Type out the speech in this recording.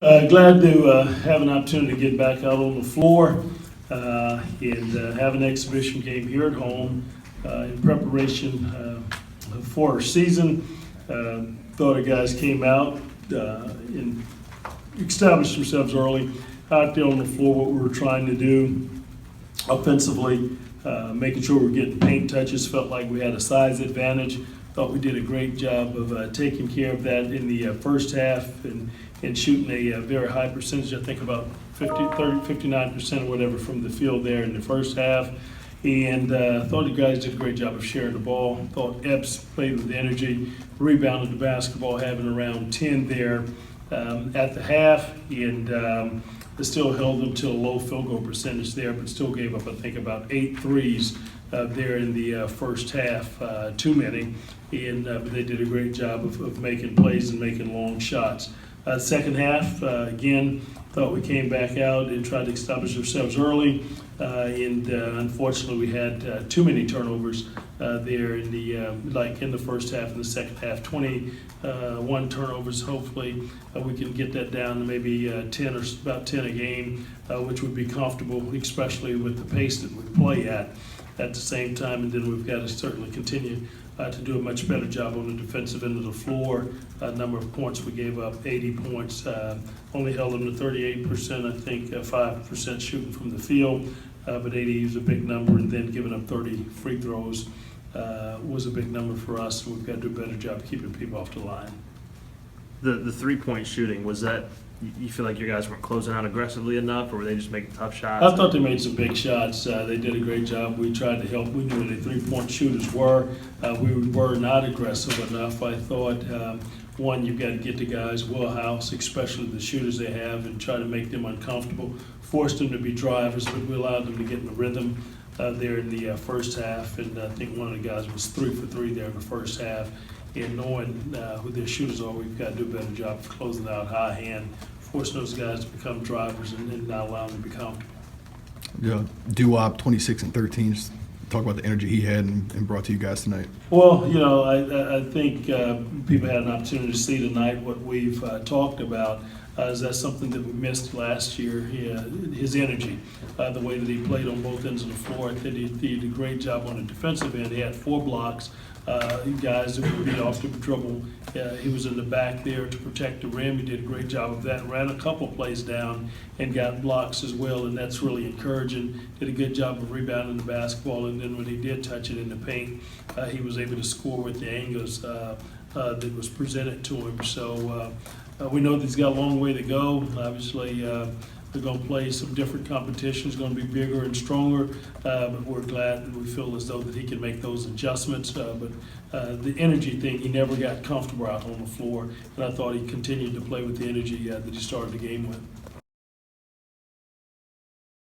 Glad to have an opportunity to get back out on the floor and have an exhibition game here at home in preparation for our season. Thought the guys came out and established themselves early out there on the floor, what we were trying to do offensively, making sure we're getting paint touches. Felt like we had a size advantage. Thought we did a great job of taking care of that in the first half and shooting a very high percentage, I think about 59% or whatever from the field there in the first half. And thought you guys did a great job of sharing the ball. Thought Epps played with energy, rebounded the basketball, having around 10 there at the half, and still held them to a low field goal percentage there, but still gave up, I think, about 8 threes there in the first half, too many. And but they did a great job of making plays and making long shots. Second half, again, thought we came back out and tried to establish ourselves early, and unfortunately we had too many turnovers there in the first half and the second half. 21 turnovers. Hopefully we can get that down to maybe 10 or about 10 a game, which would be comfortable, especially with the pace that we play at the same time. And then we've got to certainly continue to do a much better job on the defensive end of the floor. Number of points we gave up, 80 points, only held them to 38%, I think 5% shooting from the field, but 80 is a big number, and then giving up 30 free throws was a big number for us. We've got to do a better job keeping people off the line. The 3-point shooting, was that, you feel like you guys weren't closing out aggressively enough, or were they just making tough shots? I thought they made some big shots. They did a great job. We tried to help. We knew what the 3-point shooters were. We were not aggressive enough. I thought, one, you've got to get the guys wheelhouse, especially the shooters they have, and try to make them uncomfortable, force them to be drivers, but we allowed them to get in the rhythm there in the first half. And I think one of the guys was 3 for 3 there in the first half. And knowing who their shooters are, we've got to do a better job of closing out high hand, forcing those guys to become drivers and not allowing them to be comfortable. Yeah, Doo-Wop, 26 and 13. Just talk about the energy he had and brought to you guys tonight. Well, you know, I think people had an opportunity to see tonight what we've talked about. Is that something that we missed last year? His energy, the way that he played on both ends of the floor. I think he did a great job on the defensive end. He had 4 blocks. Guys that would beat off the dribble. He was in the back there to protect the rim. He did a great job of that. Ran a couple plays down and got blocks as well, and that's really encouraging. Did a good job of rebounding the basketball, and then when he did touch it in the paint, he was able to score with the angles that was presented to him. So we know that he's got a long way to go. Obviously, they're going to play some different competitions, going to be bigger and stronger, but we're glad and we feel as though that he can make those adjustments. But the energy thing, he never got comfortable out on the floor, and I thought he continued to play with the energy that he started the game with.